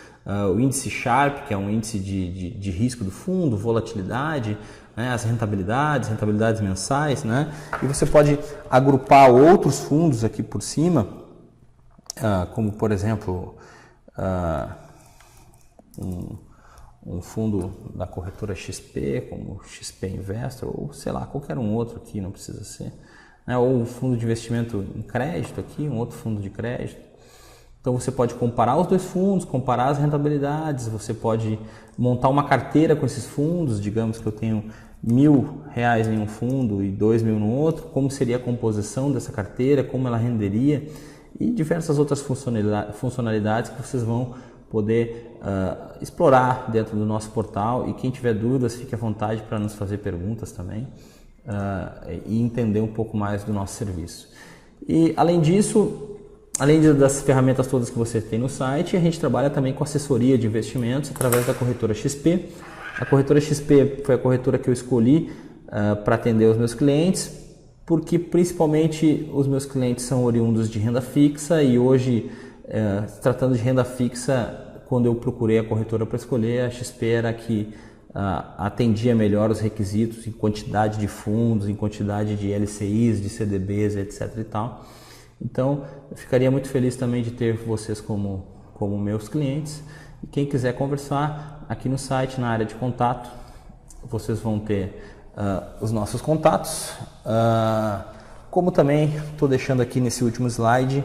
o índice Sharpe, que é um índice de risco do fundo, volatilidade, né, as rentabilidades mensais, né? E você pode agrupar outros fundos aqui por cima, como por exemplo um fundo da corretora XP, como XP Investor, ou sei lá, qualquer um outro aqui, não precisa ser, né? Ou um fundo de investimento em crédito aqui, um outro fundo de crédito. Então você pode comparar os dois fundos, comparar as rentabilidades, você pode montar uma carteira com esses fundos. Digamos que eu tenho R$1.000 em um fundo e R$2.000 no outro, como seria a composição dessa carteira, como ela renderia, e diversas outras funcionalidades que vocês vão poder explorar dentro do nosso portal. E quem tiver dúvidas, fique à vontade para nos fazer perguntas também e entender um pouco mais do nosso serviço. E além disso, Além das ferramentas todas que você tem no site, a gente trabalha também com assessoria de investimentos através da corretora XP. A corretora XP foi a corretora que eu escolhi para atender os meus clientes, porque principalmente os meus clientes são oriundos de renda fixa e hoje, tratando de renda fixa, quando eu procurei a corretora para escolher, a XP era a que atendia melhor os requisitos em quantidade de fundos, em quantidade de LCIs, de CDBs, etc. e tal. Então, eu ficaria muito feliz também de ter vocês como meus clientes. E quem quiser conversar, aqui no site, na área de contato, vocês vão ter os nossos contatos. Como também estou deixando aqui nesse último slide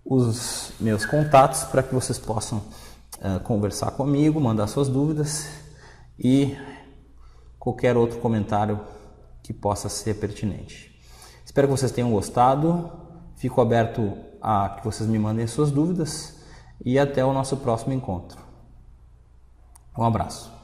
os meus contatos para que vocês possam conversar comigo, mandar suas dúvidas e qualquer outro comentário que possa ser pertinente. Espero que vocês tenham gostado, fico aberto a que vocês me mandem suas dúvidas e até o nosso próximo encontro. Um abraço.